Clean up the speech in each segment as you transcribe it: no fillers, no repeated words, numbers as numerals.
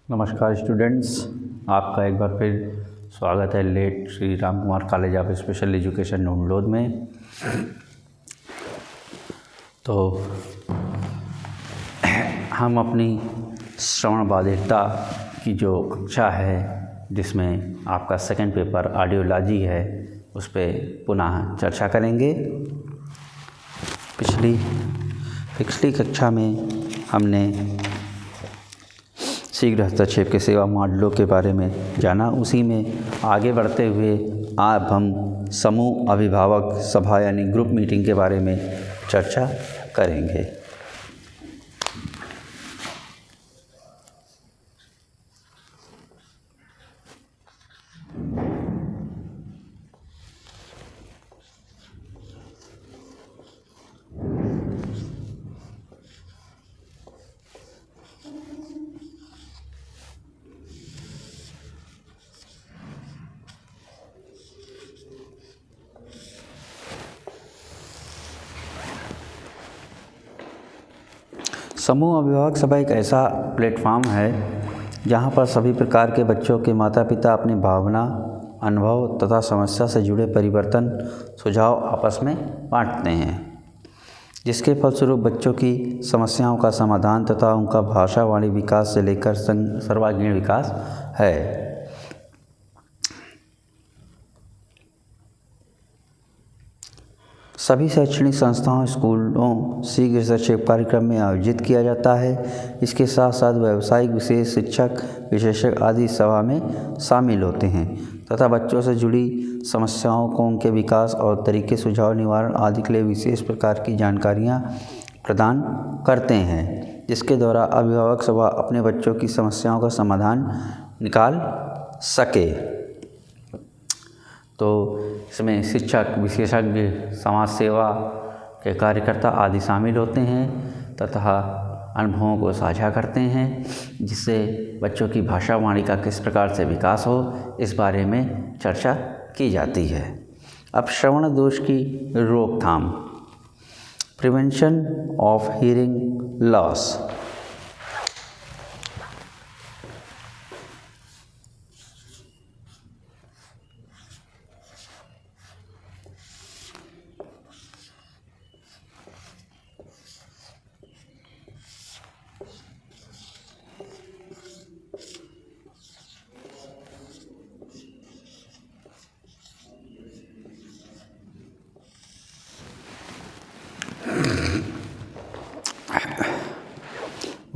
नमस्कार स्टूडेंट्स, आपका एक बार फिर स्वागत है late Shri Ram Kumar College of Special Education Nunlod में। तो हम अपनी श्रवण बाधिकता की जो कक्षा है जिसमें आपका सेकंड पेपर ऑडियोलॉजी है उस पर पुनः चर्चा करेंगे। पिछली कक्षा में हमने शीघ्र हस्तक्षेप के सेवा मॉडलों के बारे में जाना। उसी में आगे बढ़ते हुए अब हम समूह अभिभावक सभा यानी ग्रुप मीटिंग के बारे में चर्चा करेंगे। समूह अभिभावक सभा एक ऐसा प्लेटफॉर्म है जहां पर सभी प्रकार के बच्चों के माता पिता अपनी भावना, अनुभव तथा समस्या से जुड़े परिवर्तन सुझाव आपस में बांटते हैं, जिसके फलस्वरूप बच्चों की समस्याओं का समाधान तथा उनका भाषावाणी विकास से लेकर सर्वांगीण विकास है। सभी शैक्षणिक संस्थाओं, स्कूलों शीघ्र हस्तक्षेप कार्यक्रम में आयोजित किया जाता है। इसके साथ साथ व्यावसायिक विशेष शिक्षक, विशेषज्ञ आदि सभा में शामिल होते हैं तथा बच्चों से जुड़ी समस्याओं को उनके विकास और तरीके, सुझाव, निवारण आदि के लिए विशेष प्रकार की जानकारियाँ प्रदान करते हैं, जिसके द्वारा अभिभावक सभा अपने बच्चों की समस्याओं का समाधान निकाल सके। तो इसमें शिक्षक, विशेषज्ञ, समाज सेवा के कार्यकर्ता आदि शामिल होते हैं तथा अनुभवों को साझा करते हैं, जिससे बच्चों की भाषावाणी का किस प्रकार से विकास हो इस बारे में चर्चा की जाती है। अब श्रवण दोष की रोकथाम, प्रिवेंशन ऑफ हियरिंग लॉस।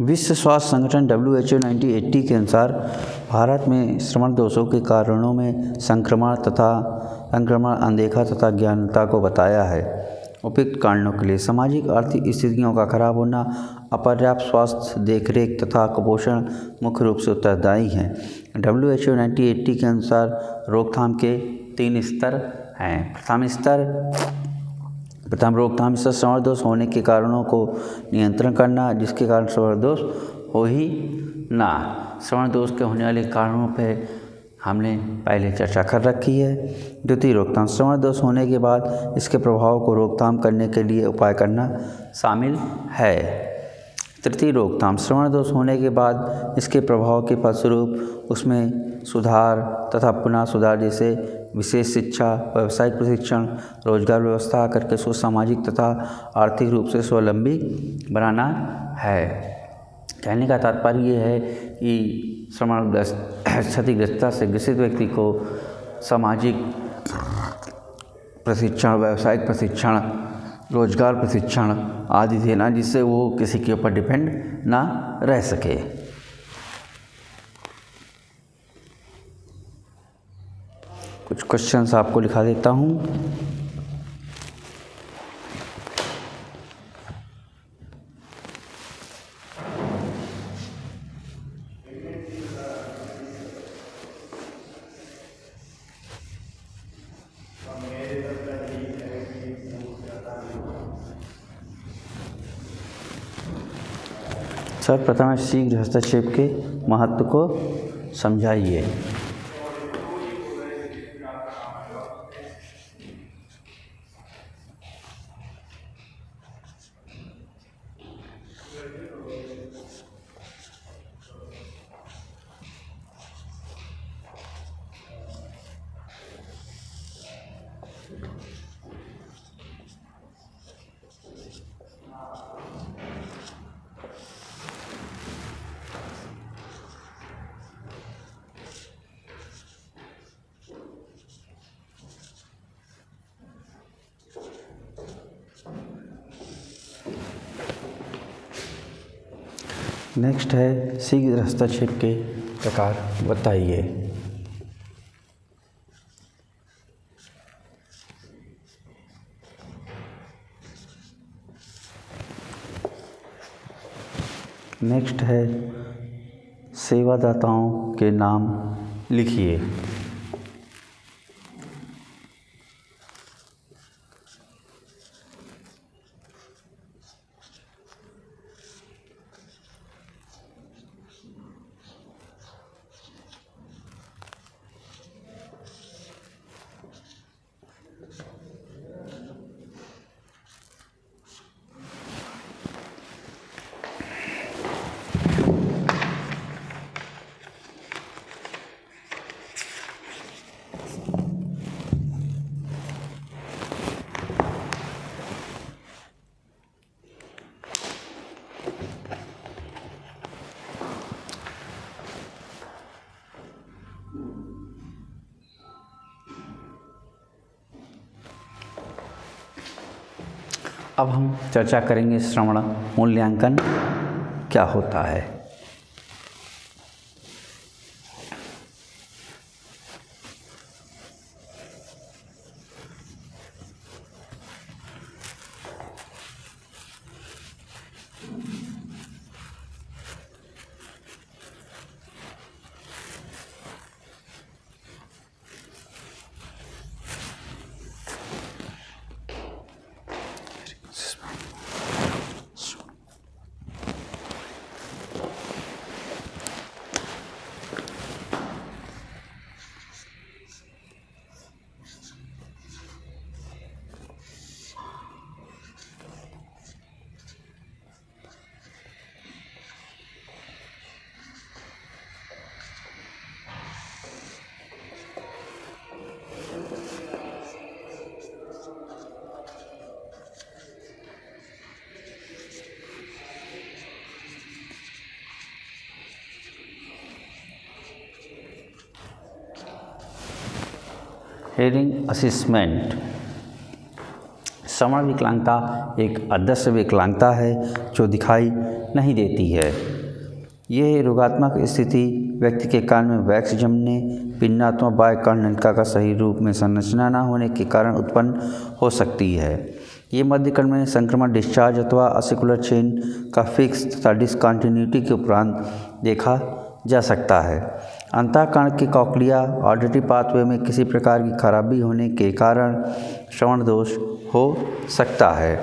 विश्व स्वास्थ्य संगठन WHO 1980 के अनुसार भारत में श्रवण दोषों के कारणों में संक्रमण, अनदेखा तथा ज्ञानता को बताया है। उपयुक्त कारणों के लिए सामाजिक आर्थिक स्थितियों का खराब होना, अपर्याप्त स्वास्थ्य देखरेख तथा कुपोषण मुख्य रूप से उत्तरदायी हैं। WHO 1980 के अनुसार रोकथाम के 3 स्तर हैं। प्रथम रोकथाम स्तर श्रवण दोष होने के कारणों को नियंत्रण करना, जिसके कारण श्रवण दोष हो ही ना। श्रवण दोष के होने वाले कारणों पर हमने पहले चर्चा कर रखी है। द्वितीय रोकथाम, श्रवण दोष होने के बाद इसके प्रभाव को रोकथाम करने के लिए उपाय करना शामिल है। तृतीय रोकथाम, श्रवण दोष होने के बाद इसके प्रभाव के फलस्वरूप उसमें सुधार तथा पुनः सुधार, जैसे विशेष शिक्षा, व्यावसायिक प्रशिक्षण, रोजगार व्यवस्था करके उसको सामाजिक तथा आर्थिक रूप से स्वावलंबी बनाना है। कहने का तात्पर्य ये है कि श्रवण क्षतिग्रस्तता से ग्रसित व्यक्ति को सामाजिक प्रशिक्षण, व्यावसायिक प्रशिक्षण, रोजगार प्रशिक्षण आदि देना, जिससे वो किसी के ऊपर डिपेंड ना रह सके। कुछ क्वेश्चंस आपको लिखा देता हूँ। सर्वप्रथम शीघ्र हस्तक्षेप के महत्व को समझाइए। नेक्स्ट है शीघ्र हस्तक्षेप के प्रकार बताइए। नेक्स्ट है सेवादाताओं के नाम लिखिए। अब हम चर्चा करेंगे श्रवण मूल्यांकन क्या होता है। Hearing assessment. श्रवण विकलांगता एक अदृश्य विकलांगता है जो दिखाई नहीं देती है। यह रोगात्मक स्थिति व्यक्ति के कान में वैक्स जमने, पिन्नात्मक बाह्य कर्णनलिका का सही रूप में संरचना न होने के कारण उत्पन्न हो सकती है। ये मध्य कर्ण में संक्रमण, डिस्चार्ज अथवा असिकुलर चेन का फिक्स तथा डिसकंटिन्यूटी के उपरांत देखा जा सकता है। अंतःकरण के कॉक्लिया ऑडिटरी पाथवे में किसी प्रकार की खराबी होने के कारण श्रवण दोष हो सकता है।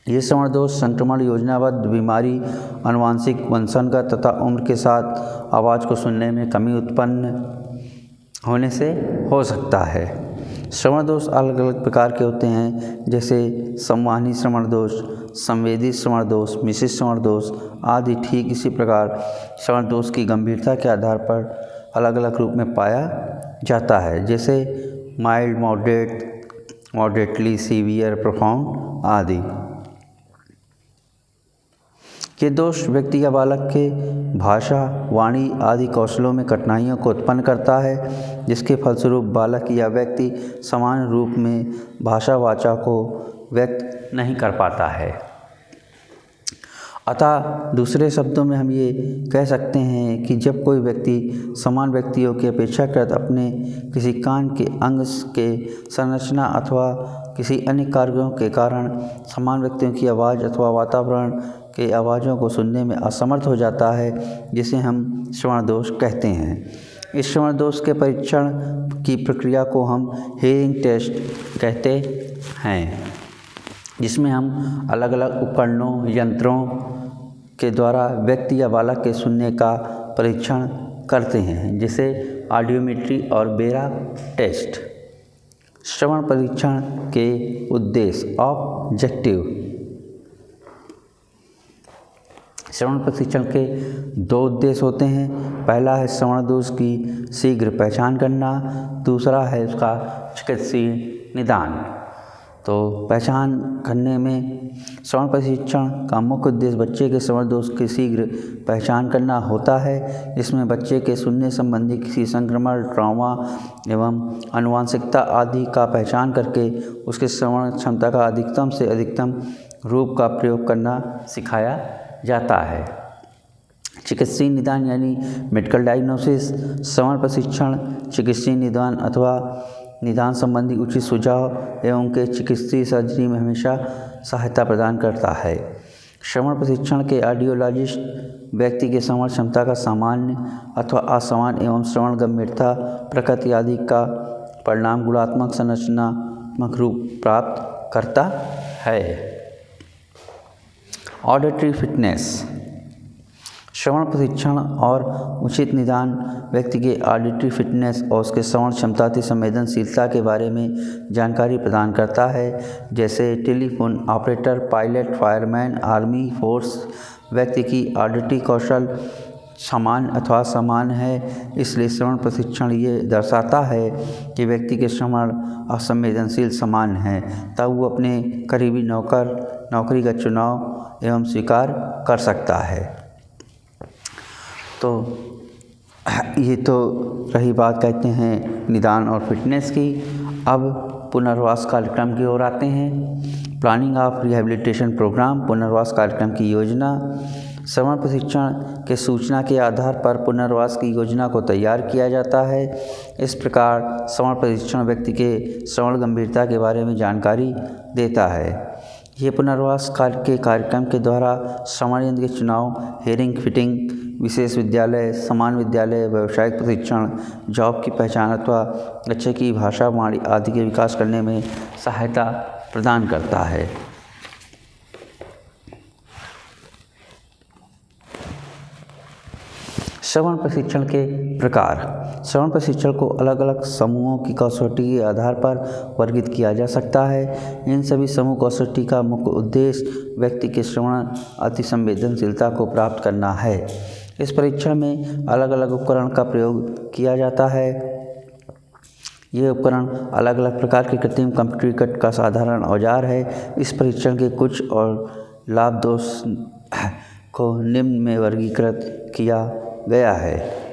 ये श्रवण दोष संक्रमण, योजनाबद्ध बीमारी, आनुवंशिक, वंशानुगत तथा उम्र के साथ आवाज़ को सुनने में कमी उत्पन्न होने से हो सकता है। श्रवण दोष अलग अलग प्रकार के होते हैं, जैसे संवहनी श्रवण दोष, संवेदी श्रवण दोष, मिश्रित श्रवण दोष आदि। ठीक इसी प्रकार श्रवण दोष की गंभीरता के आधार पर अलग अलग रूप में पाया जाता है, जैसे mild, moderate, moderately severe, profound आदि। ये दोष व्यक्ति या बालक के भाषा, वाणी आदि कौशलों में कठिनाइयों को उत्पन्न करता है, जिसके फलस्वरूप बालक या व्यक्ति समान रूप में भाषा वाचा को व्यक्त नहीं कर पाता है। अतः दूसरे शब्दों में हम ये कह सकते हैं कि जब कोई व्यक्ति समान व्यक्तियों की अपेक्षाकृत अपने किसी कान के अंग के संरचना अथवा किसी अन्य कार्यों के कारण समान व्यक्तियों की आवाज़ अथवा वातावरण के आवाज़ों को सुनने में असमर्थ हो जाता है, जिसे हम श्रवण दोष कहते हैं। इस श्रवण दोष के परीक्षण की प्रक्रिया को हम हियरिंग टेस्ट कहते हैं, जिसमें हम अलग अलग उपकरणों, यंत्रों के द्वारा व्यक्ति या बालक के सुनने का परीक्षण करते हैं, जैसे ऑडियोमेट्री और बेरा टेस्ट। श्रवण परीक्षण के उद्देश्य, ऑब्जेक्टिव। श्रवण परीक्षण के दो उद्देश्य होते हैं। पहला है श्रवण दोष की शीघ्र पहचान करना, दूसरा है उसका चिकित्सीय निदान। तो पहचान करने में श्रवण परीक्षण का मुख्य उद्देश्य बच्चे के श्रवण दोष की शीघ्र पहचान करना होता है। इसमें बच्चे के सुनने संबंधी किसी संक्रमण, ट्रॉमा एवं आनुवंशिकता आदि का पहचान करके उसके श्रवण क्षमता का अधिकतम से अधिकतम रूप का प्रयोग करना सिखाया जाता है। चिकित्सीय निदान यानी मेडिकल डायग्नोसिस, श्रवण प्रशिक्षण चिकित्सीय निदान अथवा निदान संबंधी उचित सुझाव एवं उनके चिकित्सीय सर्जरी में हमेशा सहायता प्रदान करता है। श्रवण प्रशिक्षण के ऑडियोलॉजिस्ट व्यक्ति के श्रवण क्षमता का सामान्य अथवा असामान्य एवं श्रवण गंभीरता, प्रकृति आदि का परिणाम गुणात्मक संरचनात्मक रूप प्राप्त करता है। ऑडिटरी फिटनेस, श्रवण प्रशिक्षण और उचित निदान व्यक्ति के ऑडिटरी फिटनेस और उसके श्रवण क्षमता की संवेदनशीलता के बारे में जानकारी प्रदान करता है। जैसे telephone operator, pilot, fireman, army force व्यक्ति की ऑडिटरी कौशल समान अथवा समान है। इसलिए श्रवण प्रशिक्षण ये दर्शाता है कि व्यक्ति के श्रवण और संवेदनशील समान हैं, तब वो अपने करीबी नौकरी का चुनाव एवं स्वीकार कर सकता है। तो ये तो रही बात कहते हैं निदान और फिटनेस की। अब पुनर्वास कार्यक्रम की ओर आते हैं। प्लानिंग ऑफ रिहैबिलिटेशन प्रोग्राम, पुनर्वास कार्यक्रम की योजना। श्रवण प्रशिक्षण के सूचना के आधार पर पुनर्वास की योजना को तैयार किया जाता है। इस प्रकार श्रवण प्रशिक्षण व्यक्ति के श्रवण गंभीरता के बारे में जानकारी देता है। ये पुनर्वास के कार्यक्रम के द्वारा श्रवण यंत्र के चुनाव, हेयरिंग फिटिंग, विशेष विद्यालय, समान विद्यालय, व्यावसायिक प्रशिक्षण, जॉब की पहचान अथवा बच्चे की भाषा वाणी आदि के विकास करने में सहायता प्रदान करता है। श्रवण प्रशिक्षण के प्रकार। श्रवण प्रशिक्षण को अलग अलग समूहों की कसौटी के आधार पर वर्गीकृत किया जा सकता है। इन सभी समूह कसौटी का मुख्य उद्देश्य व्यक्ति के श्रवण अति संवेदनशीलता को प्राप्त करना है। इस परीक्षण में अलग अलग उपकरण का प्रयोग किया जाता है। ये उपकरण अलग अलग प्रकार के कृत्रिम कंप्यूटरीकृत का साधारण औजार है। इस परीक्षण के कुछ और लाभ दोष को निम्न में वर्गीकृत किया गया है।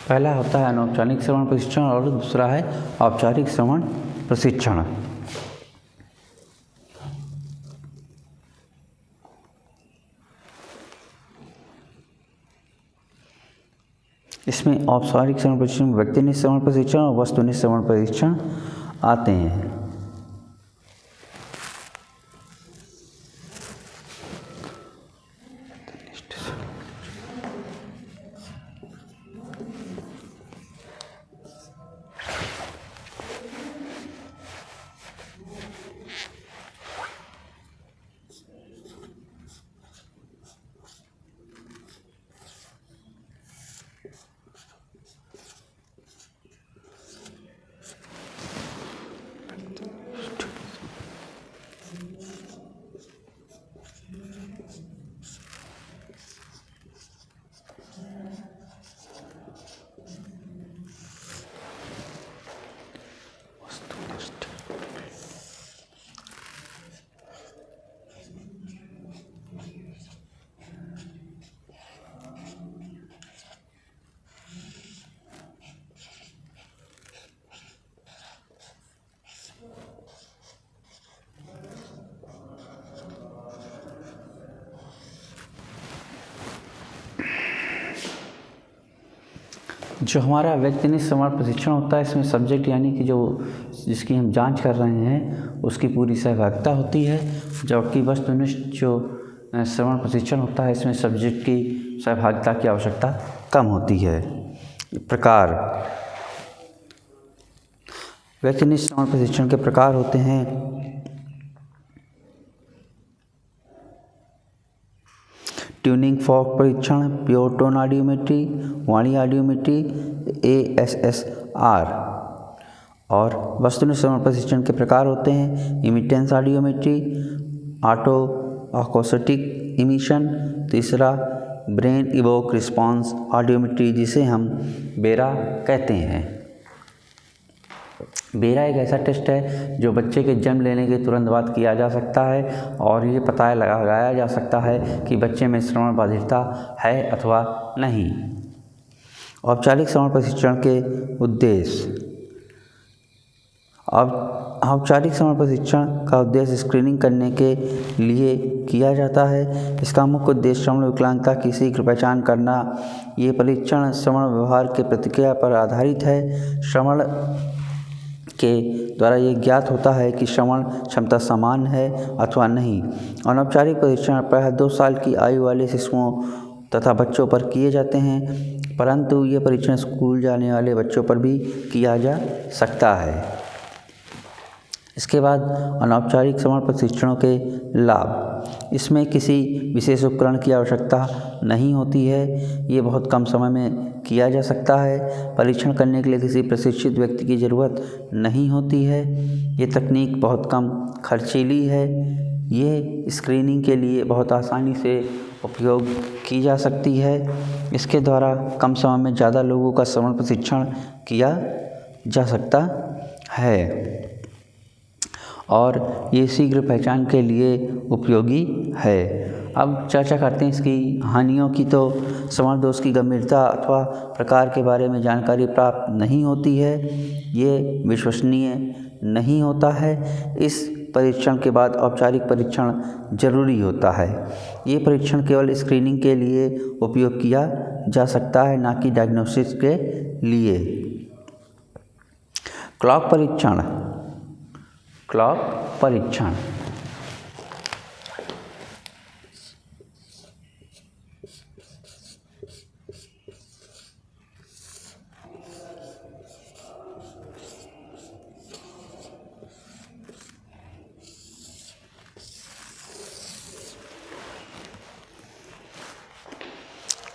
पहला होता है अनौपचारिक श्रवण प्रशिक्षण और दूसरा है औपचारिक श्रवण प्रशिक्षण। इसमें औपचारिक श्रवण प्रशिक्षण, व्यक्तिनिष्ठ श्रवण प्रशिक्षण और वस्तुनिष्ठ श्रवण प्रशिक्षण आते हैं। जो हमारा व्यक्तिनिष्ठ श्रवण प्रशिक्षण होता है, इसमें सब्जेक्ट यानी कि जो जिसकी हम जांच कर रहे हैं उसकी पूरी सहभागिता होती है, जबकि वस्तुनिष्ठ जो श्रवण प्रशिक्षण होता है इसमें सब्जेक्ट की सहभागिता की आवश्यकता कम होती है। प्रकार, व्यक्तिनिष्ठ श्रवण प्रशिक्षण के प्रकार होते हैं ट्यूनिंग फॉर्क परीक्षण, प्योर टोन ऑडियोमेट्री, वाणी ऑडियोमेट्री, ASSR। और वस्तुनिष्ठ श्रवण प्रशिक्षण के प्रकार होते हैं immittance audiometry, auto acoustic emission, तीसरा ब्रेन इवोक रिस्पॉन्स ऑडियोमेट्री, जिसे हम बेरा कहते हैं। बेरा एक ऐसा टेस्ट है जो बच्चे के जन्म लेने के तुरंत बाद किया जा सकता है और ये पता लगाया जा सकता है कि बच्चे में श्रवण बाधिरता है अथवा नहीं। औपचारिक श्रवण प्रशिक्षण के उद्देश्य, औपचारिक श्रवण प्रशिक्षण का उद्देश्य स्क्रीनिंग करने के लिए किया जाता है। इसका मुख्य उद्देश्य श्रवण विकलांगता की शीघ्र पहचान करना। ये परीक्षण श्रवण व्यवहार के प्रतिक्रिया पर आधारित है। श्रवण के द्वारा ये ज्ञात होता है कि श्रवण क्षमता समान है अथवा नहीं। अनौपचारिक परीक्षण प्रायः 2 साल की आयु वाले शिशुओं तथा बच्चों पर किए जाते हैं, परंतु ये परीक्षण स्कूल जाने वाले बच्चों पर भी किया जा सकता है। इसके बाद अनौपचारिक श्रवण प्रशिक्षणों के लाभ, इसमें किसी विशेष उपकरण की आवश्यकता नहीं होती है, ये बहुत कम समय में किया जा सकता है। परीक्षण करने के लिए किसी प्रशिक्षित व्यक्ति की ज़रूरत नहीं होती है। ये तकनीक बहुत कम खर्चीली है। ये स्क्रीनिंग के लिए बहुत आसानी से उपयोग की जा सकती है। इसके द्वारा कम समय में ज़्यादा लोगों का श्रवण प्रशिक्षण किया जा सकता है और ये शीघ्र पहचान के लिए उपयोगी है। अब चर्चा करते हैं इसकी हानियों की। तो श्रवण दोष की गंभीरता अथवा प्रकार के बारे में जानकारी प्राप्त नहीं होती है, ये विश्वसनीय नहीं होता है। इस परीक्षण के बाद औपचारिक परीक्षण जरूरी होता है। ये परीक्षण केवल स्क्रीनिंग के लिए उपयोग किया जा सकता है, ना कि डायग्नोसिस के लिए। क्लॉक परीक्षण, क्लॉक परीक्षण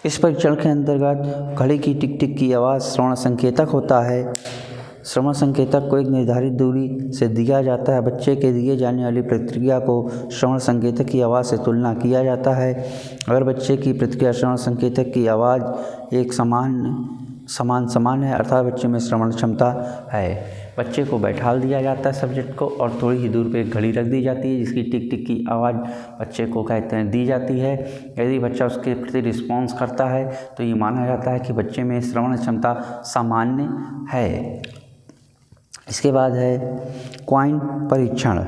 इस परीक्षण के अंतर्गत घड़ी की टिक टिक की आवाज़ श्रवण संकेतक होता है। श्रवण संकेतक को एक निर्धारित दूरी से दिया जाता है। बच्चे के दिए जाने वाली प्रतिक्रिया को श्रवण संकेतक की आवाज़ से तुलना किया जाता है। अगर बच्चे की प्रतिक्रिया श्रवण संकेतक की आवाज़ एक समान है, अर्थात बच्चे में श्रवण क्षमता है। बच्चे को बैठाल दिया जाता है सब्जेक्ट को, और थोड़ी ही दूर पे एक घड़ी रख दी जाती है जिसकी टिक टिक की आवाज़ बच्चे को कहते हैं दी जाती है। यदि बच्चा उसके प्रति रिस्पॉन्स करता है तो ये माना जाता है कि बच्चे में श्रवण क्षमता सामान्य है। इसके बाद है क्वाइन परीक्षण।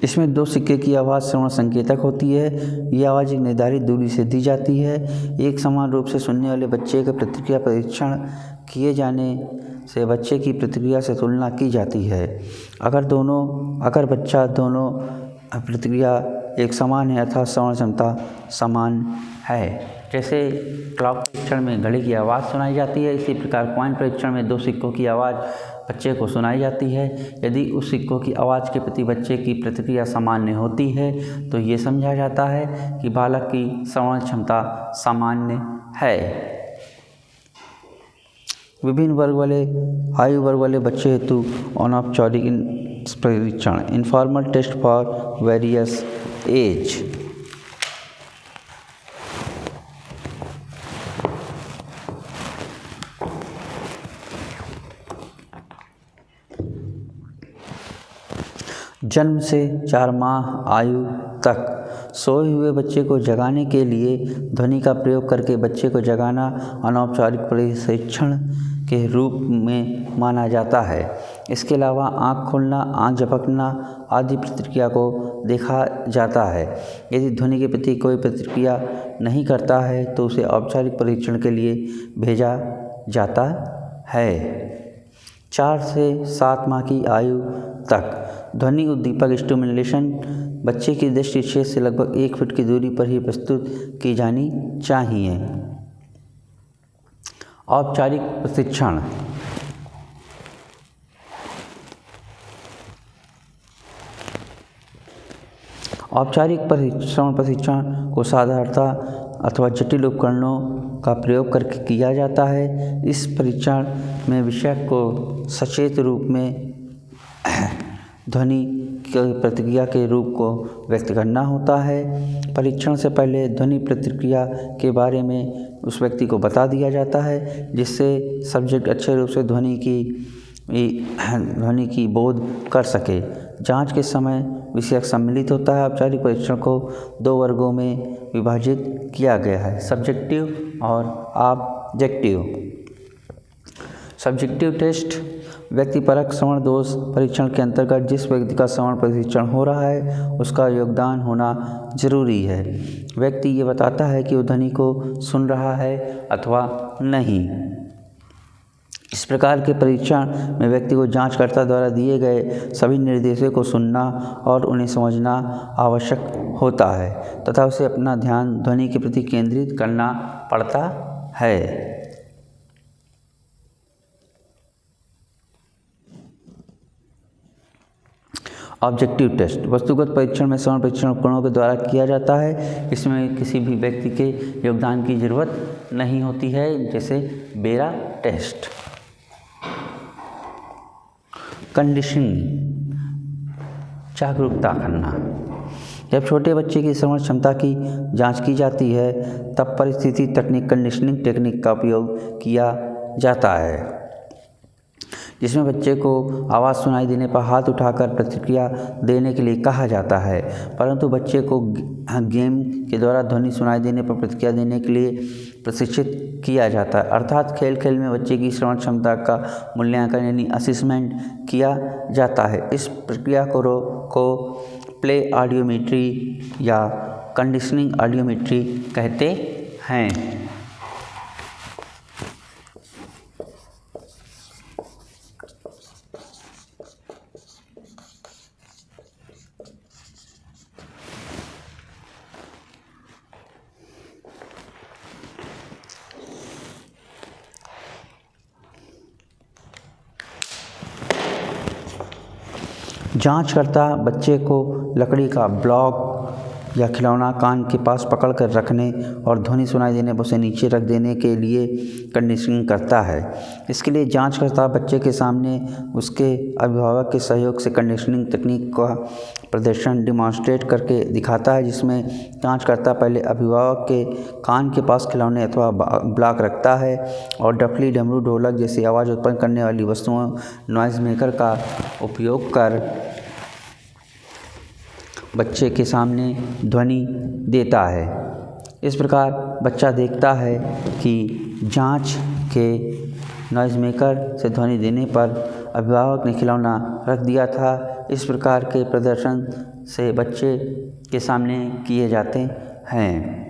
इसमें 2 सिक्के की आवाज़ श्रवण संकेतक होती है। ये आवाज़ एक निर्धारित दूरी से दी जाती है। एक समान रूप से सुनने वाले बच्चे का प्रतिक्रिया परीक्षण किए जाने से बच्चे की प्रतिक्रिया से तुलना की जाती है। अगर बच्चा दोनों प्रतिक्रिया एक समान है अर्थात श्रवण क्षमता समान है। जैसे क्लॉक परीक्षण में घड़ी की आवाज़ सुनाई जाती है, इसी प्रकार क्वाइन परीक्षण में 2 सिक्कों की आवाज़ बच्चे को सुनाई जाती है। यदि उस सिक्कों की आवाज़ के प्रति बच्चे की प्रतिक्रिया सामान्य होती है तो ये समझा जाता है कि बालक की श्रवण क्षमता सामान्य है। विभिन्न आयु वर्ग वाले बच्चे हेतु अनौपचारिक परीक्षण, informal test for various age. जन्म से 4 माह आयु तक सोए हुए बच्चे को जगाने के लिए ध्वनि का प्रयोग करके बच्चे को जगाना अनौपचारिक प्रशिक्षण के रूप में माना जाता है। इसके अलावा आँख खोलना, आँख झपकना आदि प्रतिक्रिया को देखा जाता है। यदि ध्वनि के प्रति कोई प्रतिक्रिया नहीं करता है तो उसे औपचारिक परीक्षण के लिए भेजा जाता है। 4 से 7 माह की आयु तक ध्वनि उद्दीपक स्टिमुलेशन बच्चे की दृष्टि क्षेत्र से लगभग 1 फीट की दूरी पर ही प्रस्तुत की जानी चाहिए। औपचारिक प्रशिक्षण औपचारिक प्रशिक्षण को साधारणतः अथवा जटिल उपकरणों का प्रयोग करके किया जाता है। इस परीक्षण में विषय को सचेत रूप में ध्वनि की प्रतिक्रिया के रूप को व्यक्त करना होता है। परीक्षण से पहले ध्वनि प्रतिक्रिया के बारे में उस व्यक्ति को बता दिया जाता है, जिससे सब्जेक्ट अच्छे रूप से ध्वनि की बोध कर सके। जांच के समय विषय सम्मिलित होता है। औपचारिक परीक्षण को 2 वर्गों में विभाजित किया गया है, सब्जेक्टिव और ऑब्जेक्टिव। सब्जेक्टिव टेस्ट व्यक्तिपरक श्रवण दोष परीक्षण के अंतर्गत जिस व्यक्ति का श्रवण परीक्षण हो रहा है उसका योगदान होना जरूरी है। व्यक्ति ये बताता है कि वो ध्वनि को सुन रहा है अथवा नहीं। इस प्रकार के परीक्षण में व्यक्ति को जांचकर्ता द्वारा दिए गए सभी निर्देशों को सुनना और उन्हें समझना आवश्यक होता है तथा उसे अपना ध्यान ध्वनि के प्रति केंद्रित करना पड़ता है। ऑब्जेक्टिव टेस्ट वस्तुगत परीक्षण में श्रवण परीक्षण उपकरणों के द्वारा किया जाता है। इसमें किसी भी व्यक्ति के योगदान की जरूरत नहीं होती है, जैसे बेरा टेस्ट। कंडीशनिंग जागरूकता करना। जब छोटे बच्चे की श्रवण क्षमता की जांच की जाती है तब परिस्थिति तकनीक कंडीशनिंग टेक्निक का उपयोग किया जाता है, जिसमें बच्चे को आवाज़ सुनाई देने पर हाथ उठाकर प्रतिक्रिया देने के लिए कहा जाता है, परंतु बच्चे को गेम के द्वारा ध्वनि सुनाई देने पर प्रतिक्रिया देने के लिए प्रशिक्षित किया जाता है। अर्थात खेल खेल में बच्चे की श्रवण क्षमता का मूल्यांकन यानी असेसमेंट किया जाता है। इस प्रक्रिया को प्ले ऑडियोमेट्री या कंडीशनिंग ऑडियोमेट्री कहते हैं। जांचकर्ता बच्चे को लकड़ी का ब्लॉक या खिलौना कान के पास पकड़कर रखने और ध्वनि सुनाई देने पर उसे नीचे रख देने के लिए कंडीशनिंग करता है। इसके लिए जांचकर्ता बच्चे के सामने उसके अभिभावक के सहयोग से कंडीशनिंग तकनीक का प्रदर्शन डिमॉन्स्ट्रेट करके दिखाता है, जिसमें जांचकर्ता पहले अभिभावक के कान के पास खिलौने अथवा ब्लॉक रखता है और डफली, डमरू, ढोलक जैसी आवाज़ उत्पन्न करने वाली वस्तुओं नॉइज़ मेकर का उपयोग कर बच्चे के सामने ध्वनि देता है। इस प्रकार बच्चा देखता है कि जांच के नॉइज़ मेकर से ध्वनि देने पर अभिभावक ने खिलौना रख दिया था। इस प्रकार के प्रदर्शन से बच्चे के सामने किए जाते हैं।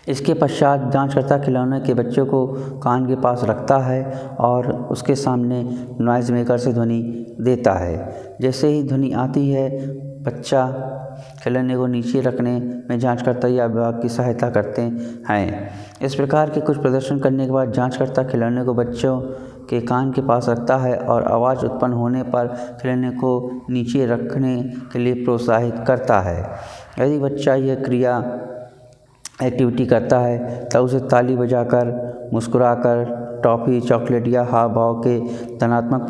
इसके पश्चात जांचकर्ता खिलौने के बच्चे को कान के पास रखता है और उसके सामने नॉइज़ मेकर से ध्वनि देता है। जैसे ही ध्वनि आती है बच्चा खिलौने को नीचे रखने में जांचकर्ता या अभिभावक की सहायता करते हैं। इस प्रकार के कुछ प्रदर्शन करने के बाद जांचकर्ता खिलौने को बच्चों के कान के पास रखता है और आवाज़ उत्पन्न होने पर खिलौने को नीचे रखने के लिए प्रोत्साहित करता है। यदि बच्चा यह क्रिया एक्टिविटी करता है तब उसे ताली बजाकर, मुस्कुराकर, टॉफ़ी, चॉकलेट या हाव भाव के धनात्मक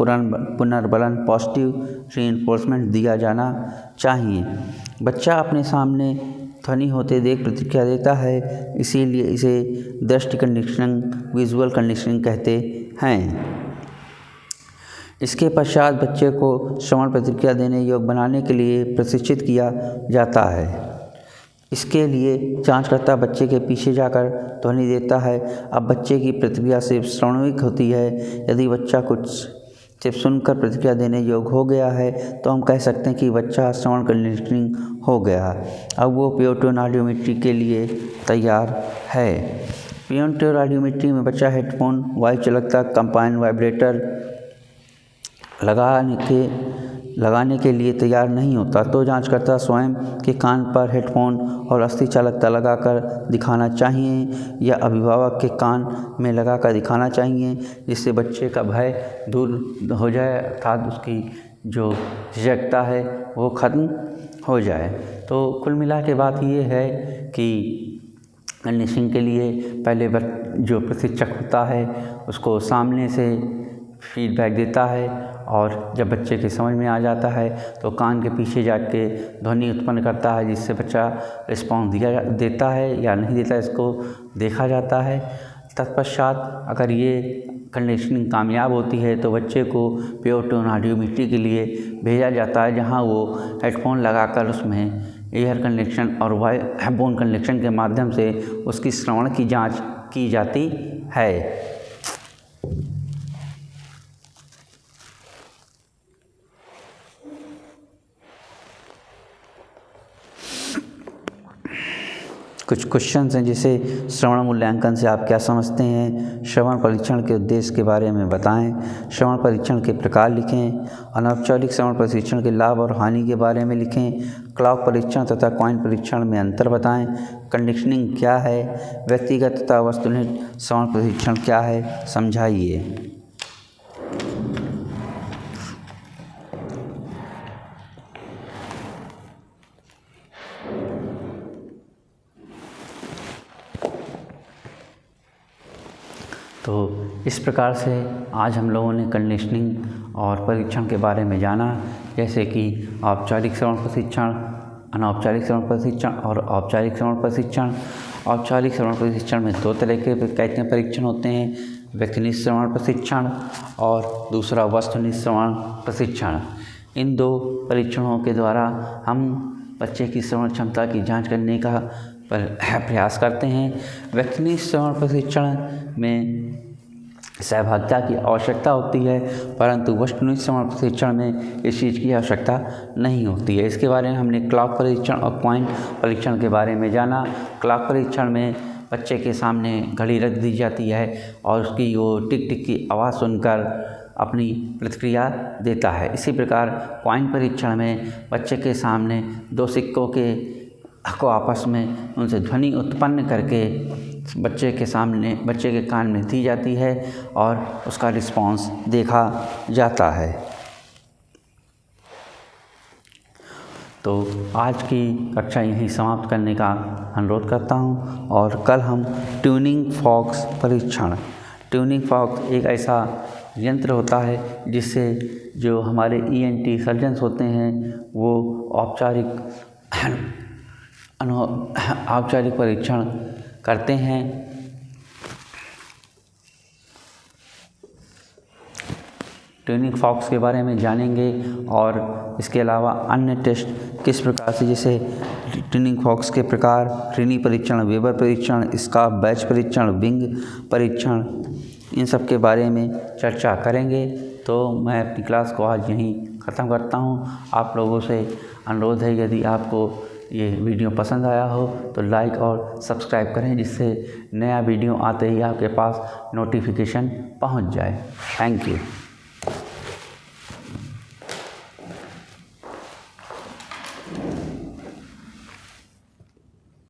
पुनर्बलन पॉजिटिव रीइंफोर्समेंट दिया जाना चाहिए। बच्चा अपने सामने ध्वनि होते देख प्रतिक्रिया देता है, इसीलिए इसे दृष्टि कंडीशनिंग, विजुअल कंडीशनिंग कहते हैं। इसके पश्चात बच्चे को श्रवण प्रतिक्रिया देने योग्य बनाने के लिए प्रशिक्षित किया जाता है। इसके लिए जांचकर्ता बच्चे के पीछे जाकर ध्वनि देता है। अब बच्चे की प्रतिक्रिया सिर्फ श्रवणिक होती है। यदि बच्चा कुछ सिर्फ सुनकर प्रतिक्रिया देने योग्य हो गया है तो हम कह सकते हैं कि बच्चा श्रवण कंडीशनिंग हो गया। अब वो प्योर ऑडियोमेट्री के लिए तैयार है। प्योर ऑडियोमेट्री में बच्चा हेडफोन, वायु चालकता, कंपाइन वाइब्रेटर लगाने के लिए तैयार नहीं होता तो जांचकर्ता स्वयं के कान पर हेडफोन और अस्थि चालकता लगाकर दिखाना चाहिए या अभिभावक के कान में लगाकर दिखाना चाहिए, जिससे बच्चे का भय दूर हो जाए अर्थात उसकी जो झिझकता है वो ख़त्म हो जाए। तो कुल मिला के बात ये है कि कंडीशनिंग के लिए पहले जो प्रशिक्षक होता है उसको सामने से फीडबैक देता है और जब बच्चे के समझ में आ जाता है तो कान के पीछे जाके ध्वनि उत्पन्न करता है, जिससे बच्चा रिस्पॉन्स देता है या नहीं देता इसको देखा जाता है। तत्पश्चात अगर ये कंडीशनिंग कामयाब होती है तो बच्चे को प्योर टोन ऑडियोमेट्री के लिए भेजा जाता है, जहाँ वो हेडफोन लगाकर उसमें एयर कंडीशन और बोन कंडीशन के माध्यम से उसकी श्रवण की जांच की जाती है। कुछ क्वेश्चंस हैं, जैसे श्रवण मूल्यांकन से आप क्या समझते हैं, श्रवण परीक्षण के उद्देश्य के बारे में बताएं, श्रवण परीक्षण के प्रकार लिखें, अनौपचारिक श्रवण परीक्षण के लाभ और हानि के बारे में लिखें, क्लॉक परीक्षण तथा कॉइन परीक्षण में अंतर बताएं, कंडीशनिंग क्या है, व्यक्तिगत तथा वस्तुनिष्ठ श्रवण परीक्षण क्या है, समझाइए। तो इस प्रकार से आज हम लोगों ने कंडीशनिंग और परीक्षण के बारे में जाना, जैसे कि औपचारिक श्रवण प्रशिक्षण, अनौपचारिक श्रवण प्रशिक्षण और औपचारिक श्रवण प्रशिक्षण। औपचारिक श्रवण प्रशिक्षण में दो तरह के परीक्षण होते हैं, व्यक्तिनिष्ठ श्रवण प्रशिक्षण और दूसरा वस्तुनिष्ठ श्रवण प्रशिक्षण। इन दो परीक्षणों के द्वारा हम बच्चे की श्रवण क्षमता की जाँच करने का प्रयास करते हैं। व्यक्तिनिष्ठ श्रवण प्रशिक्षण में सहभागिता की आवश्यकता होती है, परंतु वस्तुनिष्ठ श्रवण प्रशिक्षण में इस चीज़ की आवश्यकता नहीं होती है। इसके बारे में हमने क्लॉक परीक्षण और कॉइन परीक्षण के बारे में जाना। क्लॉक परीक्षण में बच्चे के सामने घड़ी रख दी जाती है और उसकी वो टिक टिक की आवाज़ सुनकर अपनी प्रतिक्रिया देता है। इसी प्रकार कॉइन परीक्षण में बच्चे के सामने दो सिक्कों को आपस में उनसे ध्वनि उत्पन्न करके बच्चे के कान में दी जाती है और उसका रिस्पॉन्स देखा जाता है। तो आज की कक्षा यहीं समाप्त करने का अनुरोध करता हूं और कल हम ट्यूनिंग फॉक्स परीक्षण। ट्यूनिंग फॉक्स एक ऐसा यंत्र होता है जिससे जो हमारे ENT सर्जन्स होते हैं वो औपचारिक परीक्षण करते हैं। ट्यूनिंग फॉक्स के बारे में जानेंगे और इसके अलावा अन्य टेस्ट किस प्रकार से, जैसे ट्यूनिंग फॉक्स के प्रकार, ट्रिनी परीक्षण, वेबर परीक्षण, स्कार्फ बैच परीक्षण, विंग परीक्षण, इन सब के बारे में चर्चा करेंगे। तो मैं अपनी क्लास को आज यहीं ख़त्म करता हूँ। आप लोगों से अनुरोध है, यदि आपको ये वीडियो पसंद आया हो तो लाइक और सब्सक्राइब करें, जिससे नया वीडियो आते ही आपके पास नोटिफिकेशन पहुंच जाए। Thank you.